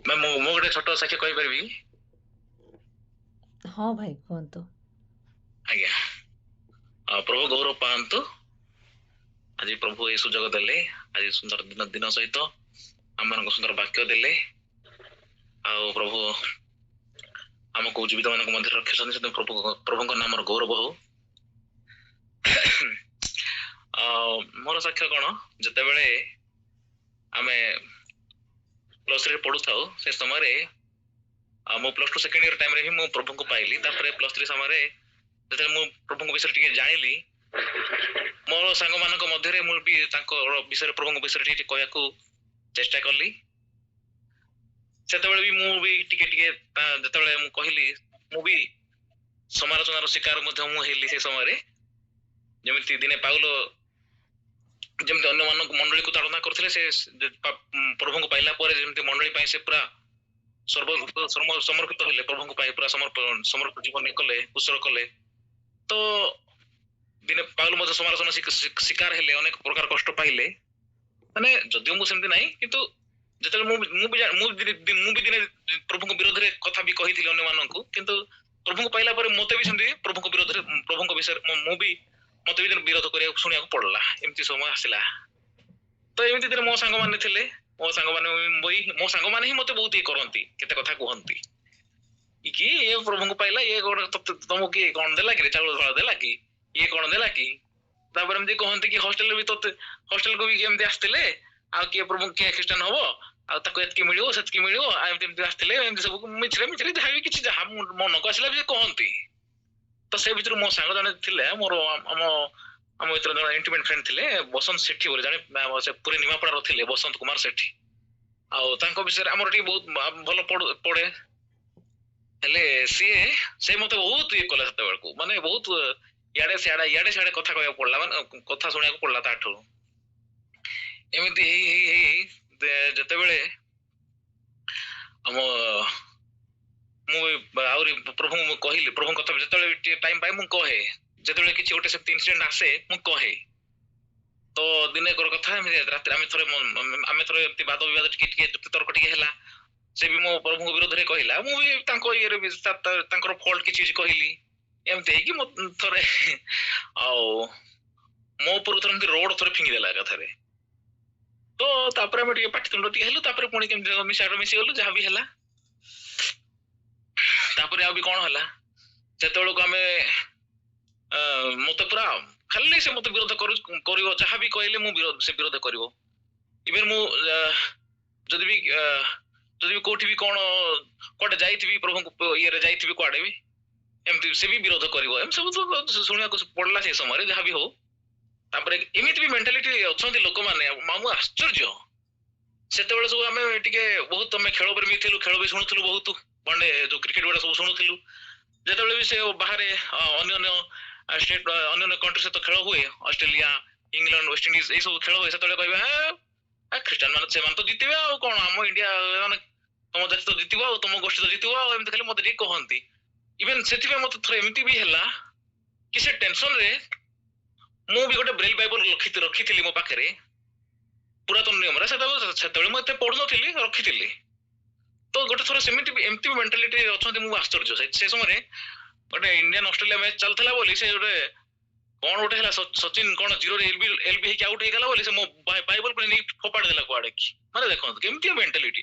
ମୁଁ ଗୋଟେ ଛୋଟ ସାକ୍ଷ୍ୟ କହିପାରିବି? ହଁ ଭାଇ କୁହନ୍ତୁ। ଆଜ୍ଞା। ପ୍ରଭୁ ଗୌରବ ପାଆନ୍ତୁ। ଆଜି ପ୍ରଭୁ ଏ ସୁଯୋଗ ଦେଲେ, ଆଜି ସୁନ୍ଦର ଦିନ ସହିତ ଆମମାନଙ୍କୁ ସୁନ୍ଦର ବାକ୍ୟ ଦେଲେ, ଆଉ ପ୍ରଭୁ ଆମକୁ ଜୀବିତ ମାନଙ୍କ ମଧ୍ୟରେ ରଖିଛନ୍ତି, ସେଥିପାଇଁ ପ୍ରଭୁଙ୍କ ନାମର ଗୌରବ ହଉ। ମୋର ସାକ୍ଷ୍ୟ କଣ, ଯେତେବେଳେ ଆମେ +3 ପଢୁଥାଉ ସେ ସମୟରେ ମୁଁ +2 ସେକେଣ୍ଡ ଇୟର ଟାଇମରେ ହିଁ ମୁଁ ପ୍ରଭୁଙ୍କୁ ପାଇଲି। ତାପରେ +3 ସମୟରେ ଯେତେବେଳେ ମୁଁ ପ୍ରଭୁଙ୍କ ବିଷୟରେ ଟିକେ ଜାଣିଲି, ମୋର ସାଙ୍ଗମାନଙ୍କ ମଧ୍ୟରେ ମୁଁ ବି ତାଙ୍କ ବିଷୟରେ ପ୍ରଭୁଙ୍କ ବିଷୟରେ ଟିକେ କହିବାକୁ ଚେଷ୍ଟା କଲି। ସେତେବେଳେ ବି ମୁଁ ବି ଟିକେ ଟିକେ ଯେତେବେଳେ ମୁଁ କହିଲି, ମୁଁ ବି ସମାଲୋଚନାର ଶିକାର ମଧ୍ୟ ମୁଁ ହେଲି ସେ ସମୟରେ। ଯେମିତି ଦିନେ ପାଉଲ ଯେମିତି ଅନ୍ୟମାନଙ୍କୁ ମଣ୍ଡଳୀକୁ ତାଡ଼ନା କରୁଥିଲେ, ସେ ପ୍ରଭୁଙ୍କୁ ପାଇଲା ପରେ ଯେମିତି ମଣ୍ଡଳୀ ପାଇଁ ସେ ପୁରା ସମର୍ପିତ ହେଲେ, ପ୍ରଭୁଙ୍କ ପାଇଁ ପୁରା ସମର୍ପିତ ଜୀବନ କଲେ, ଉତ୍ସର୍ଗ କଲେ। ତ ଦିନେ ପାଉଲ ମଧ୍ୟ ସମାଲୋଚନା ଶିକାର ହେଲେ, ଅନେକ ପ୍ରକାର କଷ୍ଟ ପାଇଲେ। ମାନେ ଯଦିଓ ମୁଁ ସେମିତି ନାହିଁ, କିନ୍ତୁ ଯେତେବେଳେ ମୁଁ ବି ଦିନେ ପ୍ରଭୁଙ୍କ ବିରୋଧରେ କଥା ବି କହିଥିଲି ଅନ୍ୟମାନଙ୍କୁ, କିନ୍ତୁ ପ୍ରଭୁଙ୍କୁ ପାଇଲା ପରେ ମତେ ବି ସେମିତି ପ୍ରଭୁଙ୍କ ବିରୋଧରେ, ପ୍ରଭୁଙ୍କ ବିଷୟରେ ମତେ ବି ବିରୋଧ କରିବାକୁ ଶୁଣିବାକୁ ପଡିଲା। ଏମିତି ସମୟ ଆସିଲା। ତ ଏମିତି ଦିନେ ମୋ ସାଙ୍ଗମାନେ ଥିଲେ, ମୋ ସାଙ୍ଗମାନେ ହିଁ ମତେ ବହୁତ ଇଏ କରନ୍ତି, କେତେ କଥା କୁହନ୍ତି କି ଇଏ ପ୍ରଭୁଙ୍କୁ ପାଇଲା, ଇଏ ତମକୁ କିଏ କଣ ଦେଲା କି, ଚାଉଳ ଫଳ ଦେଲା କି, ଇଏ କଣ ଦେଲା କି। ତାପରେ ଏମିତି କହନ୍ତି କି ହଷ୍ଟେଲରେ ବି ହଷ୍ଟେଲକୁ ବି ଏମିତି ଆସିଥିଲେ, ଆଉ କିଏ ପ୍ରଭୁ କିଏ ଖ୍ରୀଷ୍ଟିଆନ ହବ, ଆଉ ତାକୁ ଏତିକି ମିଳିବ ସେତିକି ମିଳିବ, ଆଉ ଏମିତି ଆସିଥିଲେ, ଏମିତି ସବୁ ମିଛରେ ଯାହା ବି କିଛି ଯାହା ମନକୁ ଆସିଲା ବି କହନ୍ତି। ତ ସେ ଭିତରୁ ମୋ ସାଙ୍ଗ ଜଣେ ଥିଲେ, ମୋର ଆମ ଭିତରେ ଜଣେ ଇଣ୍ଟିମେଟ୍ ଫ୍ରେଣ୍ଡ ଥିଲେ, ବସନ୍ତ ସେଠୀ ବୋଲି ଜଣେ, ସେ ପୁରୀ ନିମାପଡାର ଥିଲେ, ବସନ୍ତ କୁମାର ସେଠୀ। ଆଉ ତାଙ୍କ ବିଷୟରେ ଆମର ଟିକେ ବହୁତ ଭଲ ପଡେ। ହେଲେ ସେ ମତେ ବହୁତ ଇଏ କଲା ସେତେବେଳକୁ, ମାନେ ବହୁତ ଇଆଡେ ସିଆଡେ କଥା କହିବାକୁ ପଡିଲା, ମାନେ କଥା ଶୁଣିବାକୁ ପଡିଲା ତାଠୁ। ଏମିତି ହେଇ ଯେତେବେଳେ ମୁଁ ଆହୁରି ପ୍ରଭୁଙ୍କୁ ମୁଁ କହିଲି, ପ୍ରଭୁଙ୍କ କଥା ଯେତେବେଳେ ଟିକେ ଟାଇମ ପାଏ ମୁଁ କହେ, ଯେତେବେଳେ କିଛି ଗୋଟେ ସେମିତି ଇନସିଡେଣ୍ଟ ଆସେ ମୁଁ କହେ। ତ ଦିନେ କଥା ରାତିରେ ଆମେ ଥରେ ଏମିତି ବାଦ ବିବାଦ ଟିକେ ଯୁକ୍ତି ତର୍କ ଟିକେ ହେଲା। ସେ ବି ମୋ ପ୍ରଭୁଙ୍କ ବିରୋଧରେ କହିଲା, ମୁଁ ବି ତାଙ୍କ ଇଏରେ ବି ତାଙ୍କର ଫଲ୍ଟ କିଛି କହିଲି। ଏମିତି ହେଇକି ଥରେ ଆଉ ମୋ ଉପରକୁ ଥରେ ଏମିତି ରୋଡ ଥରେ ଫିଙ୍ଗିଦେଲା ଏକାଥରେ। ତ ତାପରେ ଆମେ ଟିକେ ପାଟିତୁଣ୍ଡ ଟିକେ ହେଲୁ, ତାପରେ ପୁଣି କେମିତି ମିଶିଗଲୁ, ଯାହା ବି ହେଲା। ତାପରେ ଆଉ ବି କଣ ହେଲା, ଯେତେବେଳକୁ ଆମେ ମତେ ପୁରା ଖାଲି ସେ ମତେ ବିରୋଧ କରିବ, ଯାହା ବି କହିଲେ ମୁଁ ସେ ବିରୋଧ କରିବ। ଇଭେନ ମୁଁ ଯଦି ବି କୋଉଠି ବି କଣ କୁଆଡେ ଯାଇଥିବି, ପ୍ରଭୁଙ୍କ ଇଏରେ ଯାଇଥିବି କୁଆଡେ ବି, ଏମିତି ସେ ବି ବିରୋଧ କରିବ। ଏମିତି ସବୁ ଶୁଣିବାକୁ ପଡିଲା ସେ ସମୟରେ, ଯାହା ବି ହଉ। ତାପରେ ଏମିତି ବି ମେଣ୍ଟାଲିଟି ଅଛନ୍ତି ଲୋକମାନେ, ମୁଁ ଆଶ୍ଚର୍ଯ୍ୟ। ସେତେବେଳେ ସବୁ ଆମେ ଟିକେ ବହୁତ ଖେଳ ପ୍ରେମୀ ଥିଲୁ, ଖେଳ ବି ଶୁଣୁଥିଲୁ ବହୁତ, ମାନେ ଯୋଉ କ୍ରିକେଟ ଗୁଡା ସବୁ ଶୁଣୁଥିଲୁ। ଯେତେବେଳେ ବି ସେ ବାହାରେ ଅନ୍ୟ ଷ୍ଟେଟ ଅନ୍ୟ କଣ୍ଟ୍ରି ସହିତ ଖେଳ ହୁଏ, ଅଷ୍ଟ୍ରେଲିଆ, ଇଂଲଣ୍ଡ, ୱେଷ୍ଟଇଣ୍ଡିଜ ଏଇ ସବୁ ଖେଳ ହୁଏ, ସେତେବେଳେ କହିବେ ଖ୍ରୀଷ୍ଟିଆନ ମାନେ ସେମାନେ ତ ଜିତିବେ, ଆଉ କଣ ଆମ ଇଣ୍ଡିଆ ମାନେ ତମ ଜାତି ତ ଜିତିବ, ଆଉ ତମ ଗୋଷ୍ଠୀ ତ ଜିତିବ, ଆଉ ଏମିତି ଖାଲି ମତେ ଟିକେ କହନ୍ତି। ଇଭେନ ସେଥିପାଇଁ ମତେ ଥରେ ଏମିତି ବି ହେଲା କି ସେ ଟେନସନରେ ମୁଁ ବି ଗୋଟେ ବ୍ରେଲ ବାଇବଲ ରଖିଥିଲି ମୋ ପାଖରେ, ପୁରାତନ ନିୟମରେ। ସେତେବେଳେ ମୁଁ ଏତେ ପଢୁନଥିଲି, ରଖିଥିଲି। ତ ଗୋଟେ ଥର ସେମିତି ବି ଏମିତି ବି ମେଣ୍ଟାଲିଟି ଅଛନ୍ତି, ମୁଁ ଆଶ୍ଚର୍ଯ୍ୟ। ସେ ସମୟରେ ଗୋଟେ ଇଣ୍ଡିଆନ ଅଷ୍ଟ୍ରେଲିଆ ମ୍ୟାଚ୍ ଚାଲିଥିଲା ବୋଲି, ସେ ଗୋଟେ କଣ ଗୋଟେ ହେଲା, ସଚିନ କଣ ଜିରୋରେ ଏଲବି ହେଇକି ଆଉଟ ହେଇଗଲା ବୋଲି, ସେ ମୋ ବାଇବଲ ପୁଣି ନେଇକି ଫୋପାଡ଼ି ଦେଲା କୁଆଡେ କି। ମାନେ ଦେଖନ୍ତୁ କେମିତି ମେଣ୍ଟାଲିଟି।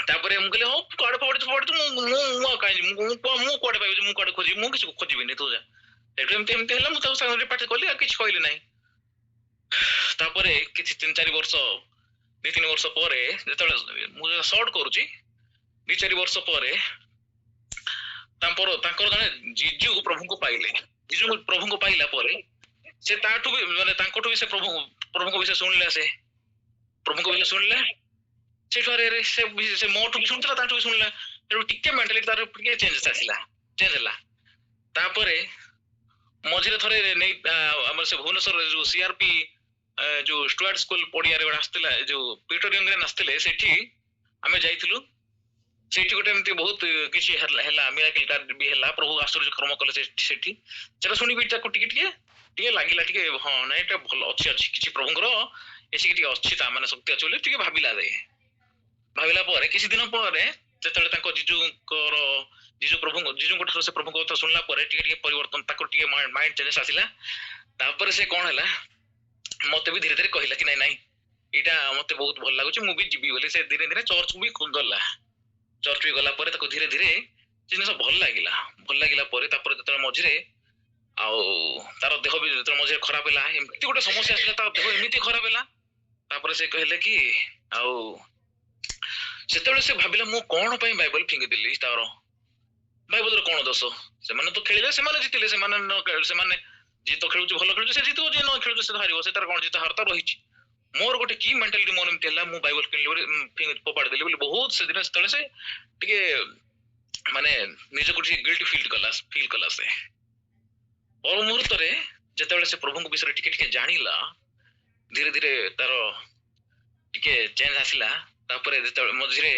ତାପରେ ମୁଁ କହିଲି ହଉ କୁଆଡେ ଫୋପାଡିଛୁ ମୁଁ କାହିଁ ମୁଁ କୁଆଡେ ପାଇବି, ମୁଁ କୁଆଡେ ଖୋଜିବି, ମୁଁ କିଛି ଖୋଜିବିନି, ତୁ ଯା। ସେଠୁ ଏମିତି ହେଲା, ମୁଁ ତାକୁ ସାଙ୍ଗରେ ପାଟି କଲି, ଆଉ କିଛି କହିଲି ନାହିଁ। ତାପରେ କିଛି 3-4 ବର୍ଷ, 2-3 ବର୍ଷ ପରେ, ଯେତେବେଳେ ମୁଁ ସର୍ଟ କରୁଛି, 2-4 ବର୍ଷ ପରେ ତାଙ୍କର ଜଣେ ଜିଜୁ ପ୍ରଭୁଙ୍କୁ ପାଇଲେ। ଜିଜୁ ପ୍ରଭୁଙ୍କୁ ପାଇଲା ପରେ ସେ ତାଠୁ ବି, ମାନେ ତାଙ୍କଠୁ ବି ସେ ପ୍ରଭୁଙ୍କ ବିଷୟ ଶୁଣିଲା। ସେ ପ୍ରଭୁଙ୍କ ବିଷୟ ଶୁଣିଲା, ସେଠୁ ସେ ମୋଠୁ ବି ଶୁଣିଥିଲା, ତାଠୁ ବି ଶୁଣିଲା। ସେଠୁ ଟିକେ ମେଣ୍ଟାଲିଟି ତାର ଟିକେ ଚେଞ୍ଜ ହେଲା। ତାପରେ ମଝିରେ ଥରେ ନେଇ ଆମର ସେ ଭୁବନେଶ୍ୱରରେ ଯୋଉ ସିଆରପି ଯୋଉ ଷ୍ଟୁଆର୍ଟ ସ୍କୁଲ ପଡିଆରେ ଗୋଟେ ଆସିଥିଲା, ଯୋଉ ପିଟର ଆସିଥିଲେ, ସେଠି ଆମେ ଯାଇଥିଲୁ। ସେଇଠି ଗୋଟେ ଏମିତି ବହୁତ କିଛି ହେଲା, ମିରାକିଲ ବି ହେଲା, ପ୍ରଭୁ ଆଶ୍ଚର୍ଯ୍ୟ କର୍ମ କଲେ ସେଠି। ସେଟା ଶୁଣିବି ତାକୁ ଟିକେ ଟିକେ ଟିକେ ଲାଗିଲା, ଟିକେ ହଁ ନାଇଁ ଏଟା ଭଲ ଅଛି କିଛି ପ୍ରଭୁଙ୍କର ଏସିକି ଟିକେ ଅଛି, ତା ମାନେ ଶକ୍ତି ଅଛି ବୋଲି ଟିକେ ଭାବିଲା ଭାବିଲା ପରେ କିଛି ଦିନ ପରେ ଯେତେବେଳେ ତାଙ୍କ जीजू ठार से प्रभु कथा सुनला परिवर्तन माइंड चेंजेस आसिला तापर से कौन है मत भी धीरे धीरे कहला कि नहीं नहीं यहाँ मत बहुत भल लगुच मुझे जीवी बोली से धीरे धीरे चर्च भी गला चर्च भी गला धीरे धीरे जिन भल लगे मझे तार देह भी जो मझे खराब है एमती गोटे समस्या आसला तार देह एमती खराब है से कहले कि से भाविला मु कौन बाइबल फिंगी देली तार बाइबल कौन दोष से तो खेलिले से जीतिले से जी तो खेलुची भल खेलुची से जीतो जे न खेलुची से हारिबो से तार कोन जीत हारता रहिची मोर गोटे की मेंटालिटी मोर एमती हला मु बाइबल किनले फोपाड़ देली बोली बहुत से दिन तळे से टिके माने निज को गिल्ट फील कला से और मुहूर्त रे जेतेबेले से प्रभु को विषय टिके टिके जानिला धीरे धीरे तार टिके चेंज आसिला तापरे जेतेबेले मझिरे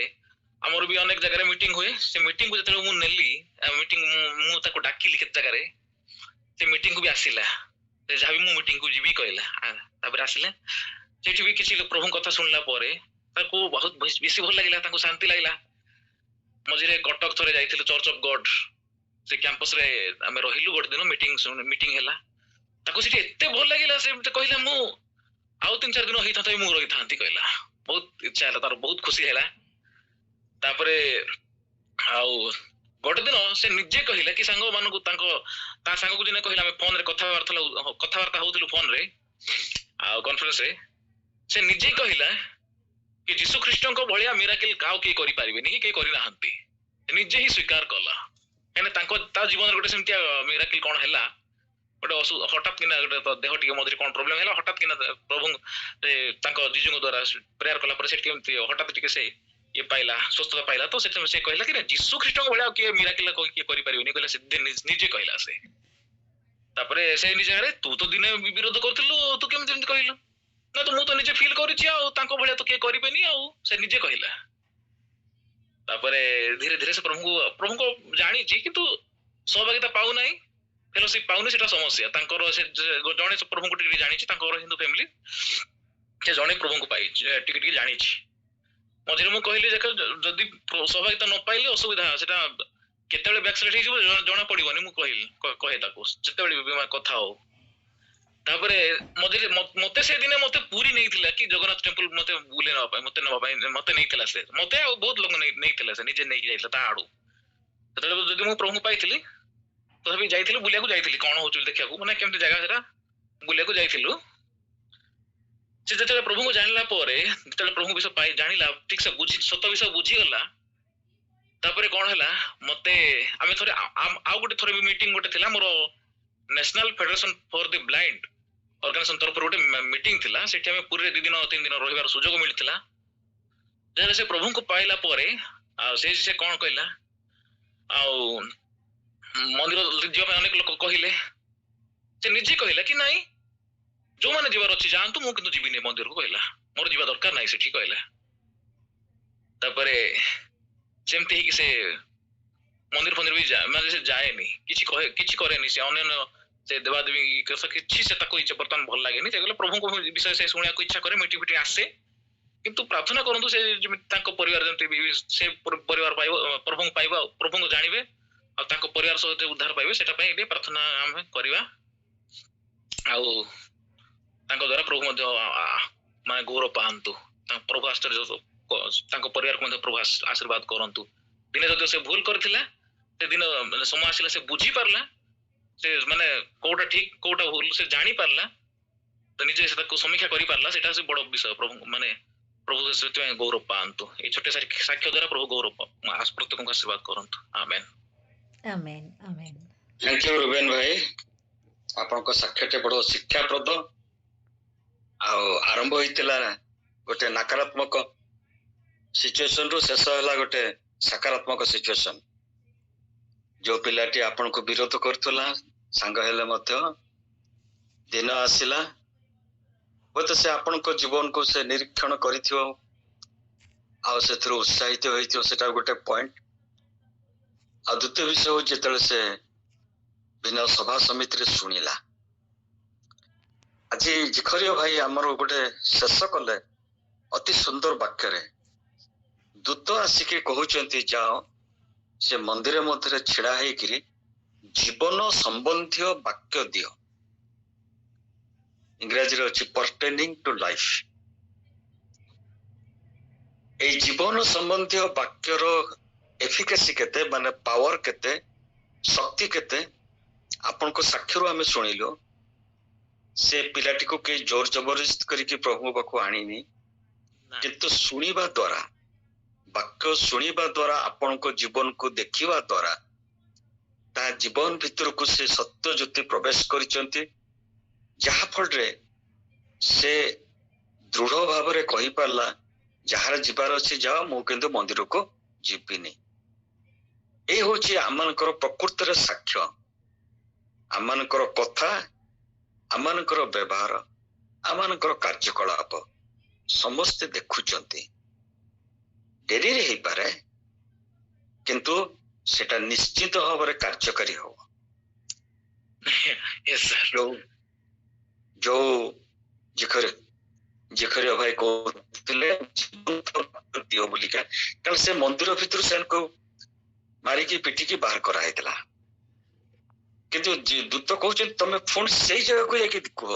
हमर भी अनेक जगह मीटिंग हुए से मीटिंग को जेतेबेले मु नेली मीटिंग मु ताको डाकिली केत जगह रे से मीटिंग को भी आसिला से जाबी मु मीटिंग को जीबी कहला तापर आसिले सेठी भी किछि प्रभु कथा सुनला परे ताको बहुत बेसी भल लागिला ताको शांति लागिला मझिरे कटक थरे जाइथिलु चर्च ऑफ गॉड से कैंपस रे हमें रहिलु गोट दिन मीटिंग हैला ताको सेठी एते भल लागिला से कहला मु आउ 3-4 दिन होई था मु रही थांती कहला बहुत इच्छा हैला तार बहुत खुशी हैला तापरे आउ गोटे दिन से निजे कहला कि सांग मान को ता सांग को दिन कहला फोन रे कथावार्ता होतिलु फोन रे आ कॉन्फ्रेंस रे से निजे कहला कि यीशु ख्रीष्टन को भलिया मिराकल काउ के करि पारिबेनी कि के करि नाहंती निजे ही स्वीकार कला एने तांको ता जीवन गोटे सेमतिया मिराकल कोन हैला गोटे हठात किना गोटे देह टिके मधुरी कोन प्रॉब्लम हैला हठात किना प्रभु तांको जीजु द्वारा प्रेयर कला पर से केमती हठात टिके से ये पाइला स्वस्थता पाइला तो से कहला कि यीशु ख्रीष्ट को भलिया के मिराकल के करि पारिबेनी कहला से निजे कहला से तापरे से निजे रे तू तो दिने विरोध करथिलु तू केमति एमति कहलु ना तो मु तो निजे फील करिछि आ तांको भलिया तो के करिबेनी आ से निजे कहला तापरे धीरे धीरे से प्रभु को जानि छी किंतु सहभागिता पाउ नाही फेलोशिप पाउनी सेटा समस्या तांकर से जणे प्रभु को टिके जानि छी तांकर हिंदू फैमिली से जणे प्रभु को पाई टिके टिके जानि छी मझिरे मु कहली जे जदी सहभागिता न पाइले असुविधा सेटा केतेबेले बैकस्लाइड हे जिवो जणा पडिबोनी मु कहे ताको जेतेबेले कथा हो तापरे मझिरे मते से दिने मते पूरी नहीं थिला कि जगन्नाथ टेंपल मते बुले न पाए मते नहीं थिला से मते बहुत लोग नहीं थिला से निजे नहीं जाइला ता आडू ततले जदी मु प्रभु पाइथिली तो भी जाइथिलु बुलिया को जाइथिली कोन होचुल देखिया को माने केमते जगह सेटा बुलिया को जाइथिलु से जेतेबेले प्रभु को जानला परे जेतेबेले प्रभु विषय पाई जानिला ठीक से बुझी सत विषय बुझी गला तापरे कोन हला मते आमे थोरे आ गोटे थोरे भी मीटिंग गोटे थिला मोर National Federation for the Blind organization तरफ गोटे मीटिंग थिला सेठी हमें पूरे 2 दिन 3 दिन रहिबार सुयोग मिलथिला जे से प्रभु को पाइला परे आ से कोन कहला आ मंदिर जीवा अनेक लोग कहिले से निजे कहला कि नहीं जो माने जीवार अछि जानतु मु किंतु जीविनी मंदिर को कहला मोर जीवा दरकार नाही सेठी कहला तापरे सेमते ही से मंदिर भी माने से जाए नहीं किछि करे नहीं से अन्य से देवादेवी किछि से ताको इच्छा बर्तन भल लागे नहीं से प्रभु को विषय से सुनिया को इच्छा करे मिटी आसे किंतु प्रार्थना करंतु से ताको परिवार जंती से परिवार पाइबो प्रभु पाइबो प्रभु को जानिबे आ ताको परिवार सहित उद्धार पाइबे सेटा पई बे प्रार्थना हम करबा आ ताको द्वारा प्रभु मध्य माने गौरव पांतु प्रभु आश्चर्य ताको परिवार को मध्य प्रभु आशीर्वाद करंतु दिने जदि से भूल करथिला से दिन समय आसिला से बुझी पारला से माने कोटा ठीक कोटा भूल से जानी पारला तो निजे से ताको समीक्षा करि पारला सेटा से बड़ विषय प्रभु माने प्रभु से गौरव पांतु ए छोटे साक्ष्य द्वारा प्रभु गौरव प्रत्येक को आशीर्वाद करंतु आमेन आमेन आमेन थैंक यू रुबेन भाई आपन को साक्ष्यटे बड़ शिक्षाप्रद आरंभ होइतिला गोटे नकारात्मक सिचुएशन रु शेष होला गोटे सकारात्मक सिचुएशन जो पिलाटी आपन को विरोध करथला संग हेले मध्य दिन आसिला बोते से आपन को जीवन को से निरीक्षण करिथियो आ से उत्साहित होइथियो सेटा गोटे पॉइंट आ द्वितीय विषय जेतले से बिना सभा समिति रे सुनिला आज जिखरियो भाई हमर गोटे शेष कले अति सुंदर वाक्य रे ଦୂତ ଆସିକି କହୁଛନ୍ତି ଯାଅ ସେ ମନ୍ଦିର ମଧ୍ୟରେ ଛିଡା ହେଇକିରି ଜୀବନ ସମ୍ବନ୍ଧୀୟ ବାକ୍ୟ ଦିଅ। ଇଂରାଜୀରେ ଅଛି ପର୍ଟେନିଂ ଟୁ ଲାଇଫ। ଏଇ ଜୀବନ ସମ୍ବନ୍ଧୀୟ ବାକ୍ୟର ଏଫିକାସି କେତେ, ମାନେ ପାୱାର କେତେ, ଶକ୍ତି କେତେ, ଆପଣଙ୍କ ସାକ୍ଷୀରୁ ଆମେ ଶୁଣିଲୁ। ସେ ପିଲାଟିକୁ କେହି ଜୋର ଜବରଦସ୍ତ କରିକି ପ୍ରଭୁ ପାଖକୁ ଆଣିନି, କିନ୍ତୁ ଶୁଣିବା ଦ୍ୱାରା, ବାକ୍ୟ ଶୁଣିବା ଦ୍ୱାରା, ଆପଣଙ୍କ ଜୀବନକୁ ଦେଖିବା ଦ୍ୱାରା ତା ଜୀବନ ଭିତରକୁ ସେ ସତ୍ୟ ଜ୍ୟୋତି ପ୍ରବେଶ କରିଛନ୍ତି, ଯାହା ଫଳରେ ସେ ଦୃଢ ଭାବରେ କହିପାରିଲା ଯାହାର ଯିବାର ଅଛି ଯାଅ, ମୁଁ କିନ୍ତୁ ମନ୍ଦିରକୁ ଯିବିନି। ଏଇ ହଉଛି ଆମମାନଙ୍କର ପ୍ରକୃତରେ ସାକ୍ଷ୍ୟ। ଆମମାନଙ୍କର କଥା, ଆମମାନଙ୍କର ବ୍ୟବହାର, ଆମମାନଙ୍କର କାର୍ଯ୍ୟକଳାପ ସମସ୍ତେ ଦେଖୁଛନ୍ତି। ଡେରିରେ ହେଇପାରେ, କିନ୍ତୁ ସେଟା ନିଶ୍ଚିତ ଭାବରେ କାର୍ଯ୍ୟକାରୀ ହବ। Yes, sir. ଯୋଉ ଜିଖରିଆ ଭାଇ କହୁଥିଲେ ଦିଅ ବୋଲିକା, କାରଣ ସେ ମନ୍ଦିର ଭିତରୁ ସେମାନଙ୍କୁ ମାରିକି ପିଟିକି ବାହାର କରାହେଇଥିଲା। କିନ୍ତୁ ଦୂତ କହୁଛନ୍ତି ତମେ ପୁଣି ସେଇ ଜାଗାକୁ ଯାଇକି କୁହ।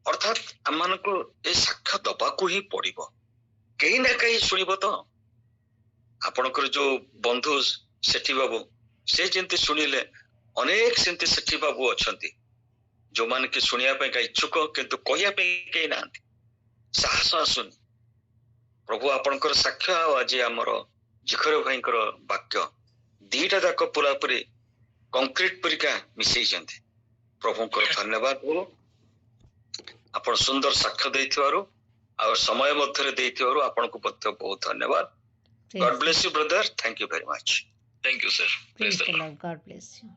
ଅର୍ଥାତ୍ ଆମମାନଙ୍କୁ ଏ ସାକ୍ଷ୍ୟ ଦବାକୁ ହିଁ ପଡିବ। କେହି ନା କେହି ଶୁଣିବ ତ। ଆପଣଙ୍କର ଯୋଉ ବନ୍ଧୁ ସେଠି ବାବୁ, ସେ ଯେମିତି ଶୁଣିଲେ, ଅନେକ ସେମିତି ସେଠି ବାବୁ ଅଛନ୍ତି ଯୋଉମାନେ କି ଶୁଣିବା ପାଇଁ ଇଚ୍ଛୁକ, କିନ୍ତୁ କହିବା ପାଇଁ କେହି ନାହାନ୍ତି, ସାହସ ଆସୁନି। ପ୍ରଭୁ ଆପଣଙ୍କର ସାକ୍ଷ୍ୟ ଆଉ ଆଜି ଆମର ଜିଖର ଭାଇଙ୍କର ବାକ୍ୟ ଦିଟା ଯାକ ପୁରାପୁରି କଂକ୍ରିଟ ପରିକା ମିଶେଇଛନ୍ତି। ପ୍ରଭୁଙ୍କର ଧନ୍ୟବାଦ ହଉ। ଆପଣ ସୁନ୍ଦର ସାକ୍ଷ୍ୟ ଦେଇଥିବାରୁ ଆଉ ସମୟ ମଧ୍ୟରେ ଦେଇଥିବାରୁ ଆପଣଙ୍କୁ ମଧ୍ୟ ବହୁତ ଧନ୍ୟବାଦ। God bless you, brother. Thank you very much. Thank you, sir. Praise Praise the the Lord. Lord. God bless you.